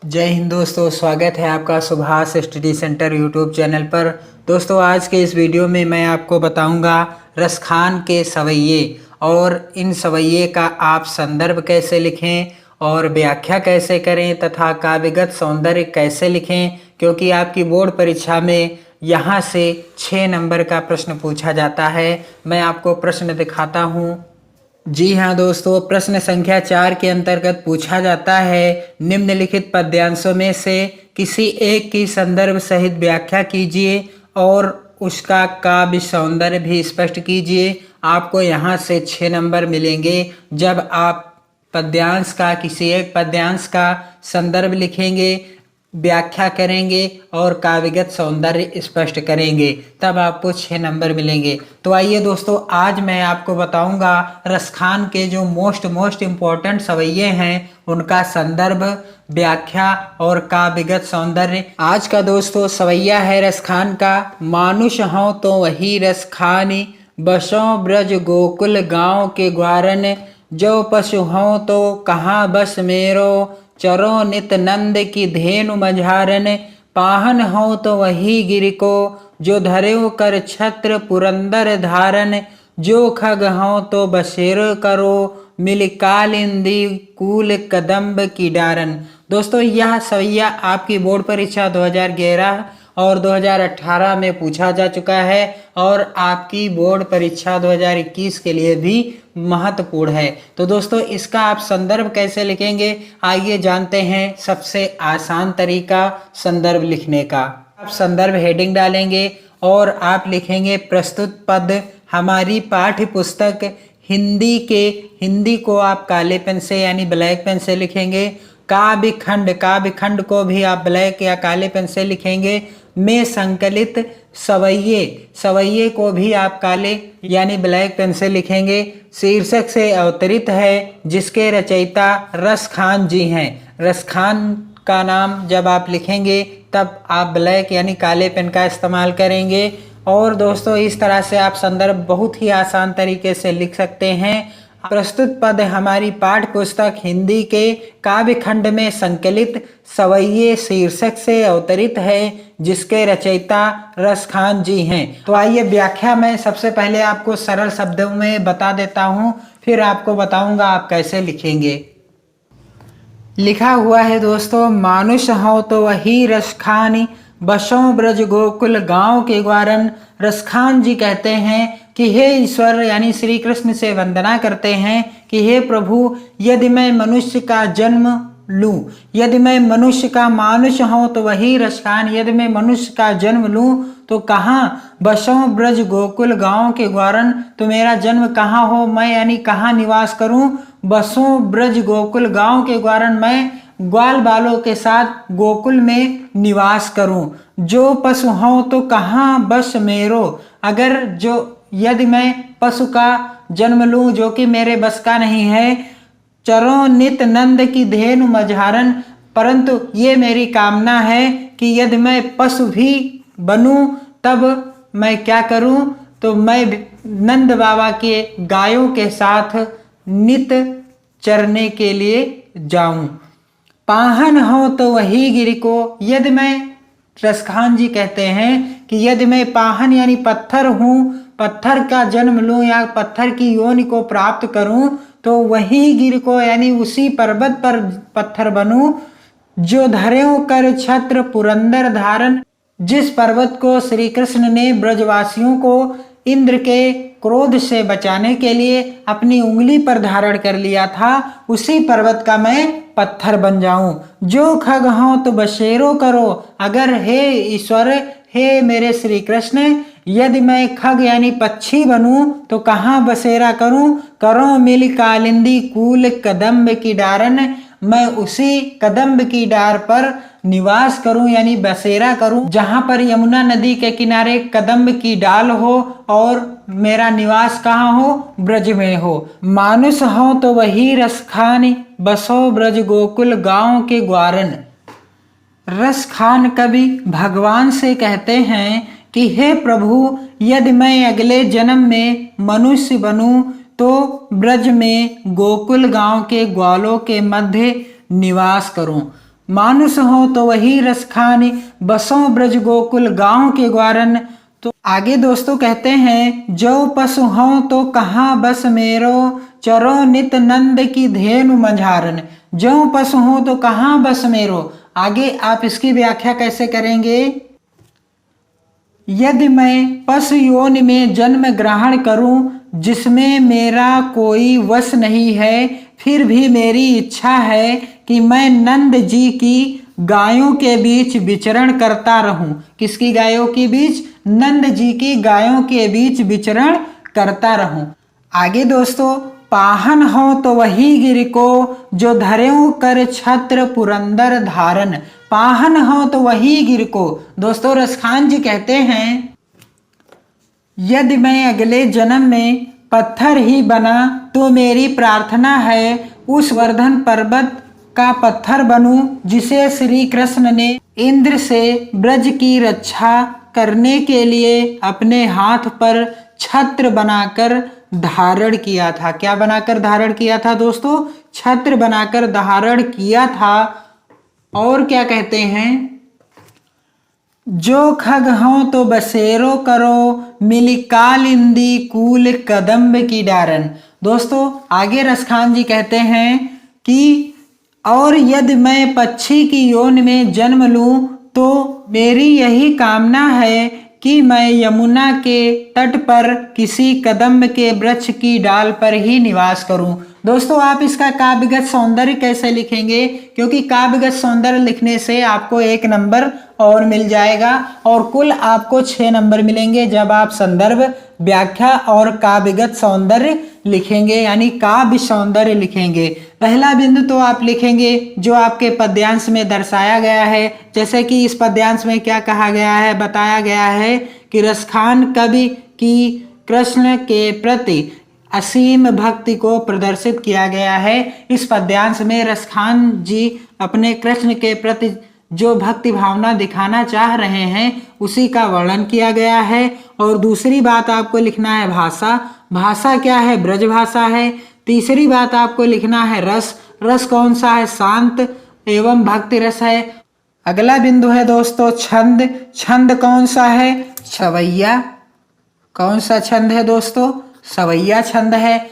जय हिंद दोस्तों, स्वागत है आपका Subhash study centre YouTube channel पर। दोस्तों, आज के इस वीडियो में मैं आपको बताऊंगा रसखान के सवैये और इन सवैये का आप संदर्भ कैसे लिखें और व्याख्या कैसे करें तथा काव्यगत सौंदर्य कैसे लिखें, क्योंकि आपकी बोर्ड परीक्षा में यहाँ से 6 नंबर का प्रश्न पूछा जाता है। मैं आपको प्रश्न दिखाता हूँ। जी हाँ दोस्तों, प्रश्न संख्या 4 के अंतर्गत पूछा जाता है, निम्नलिखित पद्यांशों में से किसी एक की संदर्भ सहित व्याख्या कीजिए और उसका काव्य सौंदर्य भी स्पष्ट कीजिए। आपको यहाँ से 6 नंबर मिलेंगे जब आप पद्यांश का किसी एक पद्यांश का संदर्भ लिखेंगे, व्याख्या करेंगे और काव्यगत सौंदर्य स्पष्ट करेंगे, तब आपको 6 नंबर मिलेंगे। तो आइए दोस्तों, आज मैं आपको बताऊंगा रसखान के जो मोस्ट इम्पोर्टेंट सवैये हैं उनका संदर्भ, व्याख्या और काव्यगत सौंदर्य। आज का दोस्तों सवैया है रसखान का, मानुष हों तो वही रसखानी, बसों ब्रज गोकुल गांव के ग्वारन, जो पशु हों तो कहाँ बस मेरो, चरो नित नंद की धेनु मझारन, पाहन हो तो वही गिर को, जो धर्यो कर छत्र पुरंदर धारन, जो खग हो तो बसेर करो, मिल कालिंदी कूल कदम्ब की डारन। दोस्तों, यह सवैया आपकी बोर्ड परीक्षा 2011 और 2018 में पूछा जा चुका है और आपकी बोर्ड परीक्षा 2021 के लिए भी महत्वपूर्ण है। तो दोस्तों, इसका आप संदर्भ कैसे लिखेंगे, आइए जानते हैं सबसे आसान तरीका संदर्भ लिखने का। आप संदर्भ हेडिंग डालेंगे और आप लिखेंगे प्रस्तुत पद हमारी पाठ्य पुस्तक हिंदी को आप काले पेन से यानी ब्लैक पेन से लिखेंगे। काव्य खंड को भी आप ब्लैक या काले पेन से लिखेंगे। में संकलित सवैये को भी आप काले यानी ब्लैक पेन से लिखेंगे। शीर्षक से अवतरित है जिसके रचयिता रसखान जी हैं। रसखान का नाम जब आप लिखेंगे तब आप ब्लैक यानी काले पेन का इस्तेमाल करेंगे। और दोस्तों, इस तरह से आप संदर्भ बहुत ही आसान तरीके से लिख सकते हैं। प्रस्तुत पद हमारी पाठ्य पुस्तक हिंदी के काव्य खंड में संकलित सवैये शीर्षक से अवतरित है जिसके रचयिता रसखान जी हैं। तो आइए व्याख्या में सबसे पहले आपको सरल शब्दों में बता देता हूं, फिर आपको बताऊंगा आप कैसे लिखेंगे। लिखा हुआ है दोस्तों, मानुष हो तो वही रसखानी, बसों ब्रज गोकुल गांव के ग्वारन। रसखान जी कहते हैं कि हे ईश्वर यानी श्री कृष्ण से वंदना करते हैं कि हे प्रभु, यदि मैं मनुष्य का जन्म लूं, यदि मैं मनुष्य का मानुष हूं तो वही रसखान, यदि मैं मनुष्य का जन्म लूं तो कहाँ बसों ब्रज गोकुल गांव के ग्वारन, तो मेरा जन्म कहाँ हो, मैं यानी कहाँ निवास करूं। बसों ब्रज गोकुल गांव के ग्वारन, मैं ग्वाल बालों के साथ गोकुल में निवास करूं। जो पशु हो तो कहाँ बस मेरो, अगर यदि मैं पशु का जन्म लूं जो कि मेरे बस का नहीं है। चरों नित नंद की धेनु मझारन, परंतु ये मेरी कामना है कि यदि मैं पशु भी बनूं तब मैं क्या करूं, तो मैं नंद बाबा के गायों के साथ नित चरने के लिए जाऊं। पाहन हो तो वही गिर को, यदि मैं रसखान जी कहते हैं कि यदि मैं पाहन यानी पत्थर हूं, पत्थर का जन्म लूं या पत्थर की योनि को प्राप्त करूं, तो वही गिर को यानी उसी पर्वत पर पत्थर बनूं। जो धर्यों कर छत्र पुरंदर धारण, जिस पर्वत को श्री कृष्ण ने ब्रजवासियों को इंद्र के क्रोध से बचाने के लिए अपनी उंगली पर धारण कर लिया था, उसी पर्वत का मैं पत्थर बन जाऊं। जो खग हो तो बसेरो करो, अगर हे ईश्वर, हे मेरे श्री कृष्ण, यदि मैं खग यानी पक्षी बनूं तो कहाँ बसेरा करूं। करो मिल कालिंदी कूल कदम्ब की डारन, मैं उसी कदम्ब की डार पर निवास करूं यानी बसेरा करूं जहां पर यमुना नदी के किनारे कदम्ब की डाल हो और मेरा निवास कहाँ हो, ब्रज में हो। मानुष हो तो वही रसखान, बसो ब्रज गोकुल गांव के ग्वारन। रसखान कवि भगवान से कहते हैं कि हे प्रभु, यदि मैं अगले जन्म में मनुष्य बनूं तो ब्रज में गोकुल गांव के ग्वालों के मध्य निवास करूं। मानुष हो तो वही रस खान, बसों ब्रज गोकुल गांव के ग्वारन। तो आगे दोस्तों कहते हैं, जो पशु हो तो कहाँ बस मेरो, चरो नित नंद की धेनु मंझारन। जो पशु हो तो कहाँ बस मेरो, आगे आप इसकी व्याख्या कैसे करेंगे। यदि मैं पशु योनि में जन्म ग्रहण करूं, जिसमें मेरा कोई वश नहीं है, फिर भी मेरी इच्छा है कि मैं नंद जी की गायों के बीच विचरण करता रहूं। किसकी गायों के बीच, नंद जी की गायों के बीच विचरण करता रहूं। आगे दोस्तों, पाहन हो तो वही गिर को, जो धर्यों कर छत्र पुरंदर धारन। पाहन हो तो वही गिर को। दोस्तों रसखान जी कहते हैं, यदि मैं अगले जन्म में पत्थर ही बना तो मेरी प्रार्थना है उस वर्धन पर्वत का पत्थर बनूं, जिसे श्री कृष्ण ने इंद्र से ब्रज की रक्षा करने के लिए अपने हाथ पर छत्र बनाकर धारण किया था। क्या बनाकर धारण किया था दोस्तों, छत्र बनाकर धारण किया था। और क्या कहते हैं, जो खग हो तो बसेरो करो, मिली कालिंदी कूल कदम्ब की डारन। दोस्तों आगे रसखान जी कहते हैं कि और यदि मैं पक्षी की योनि में जन्म लूं, तो मेरी यही कामना है कि मैं यमुना के तट पर किसी कदम्ब के वृक्ष की डाल पर ही निवास करूं। दोस्तों आप इसका काव्यगत सौंदर्य कैसे लिखेंगे, क्योंकि काव्यगत सौंदर्य लिखने से आपको 1 नंबर और मिल जाएगा, और कुल आपको 6 नंबर मिलेंगे जब आप संदर्भ, व्याख्या और काव्यगत सौंदर्य लिखेंगे, यानी काव्य सौंदर्य लिखेंगे। पहला बिंदु तो आप लिखेंगे जो आपके पद्यांश में दर्शाया गया है। जैसे कि इस पद्यांश में क्या कहा गया है, बताया गया है कि रसखान कवि की कृष्ण के प्रति असीम भक्ति को प्रदर्शित किया गया है। इस पद्यांश में रसखान जी अपने कृष्ण के प्रति जो भक्ति भावना दिखाना चाह रहे हैं उसी का वर्णन किया गया है। और दूसरी बात आपको लिखना है भाषा। भाषा क्या है, ब्रज भाषा है। तीसरी बात आपको लिखना है रस। रस कौन सा है, शांत एवं भक्ति रस है। अगला बिंदु है दोस्तों छंद। छंद कौन सा है, सवैया। कौन सा छंद है दोस्तों, सवैया छंद है।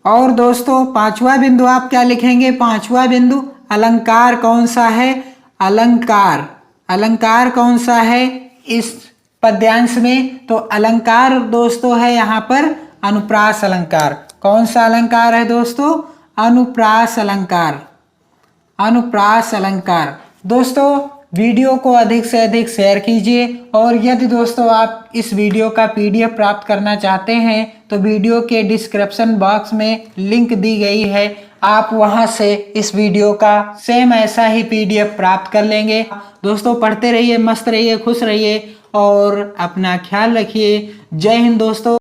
और दोस्तों 5वां बिंदु आप क्या लिखेंगे, 5वां बिंदु अलंकार कौन सा है, अलंकार। अलंकार कौन सा है इस पद्यांश में, तो अलंकार दोस्तों है यहाँ पर अनुप्रास अलंकार। कौन सा अलंकार है दोस्तों, अनुप्रास अलंकार। अनुप्रास अलंकार। दोस्तों वीडियो को अधिक से अधिक शेयर कीजिए, और यदि दोस्तों आप इस वीडियो का PDF प्राप्त करना चाहते हैं तो वीडियो के डिस्क्रिप्शन बॉक्स में लिंक दी गई है, आप वहां से इस वीडियो का सेम ऐसा ही PDF प्राप्त कर लेंगे। दोस्तों पढ़ते रहिए, मस्त रहिए, खुश रहिए और अपना ख्याल रखिए। जय हिंद दोस्तों।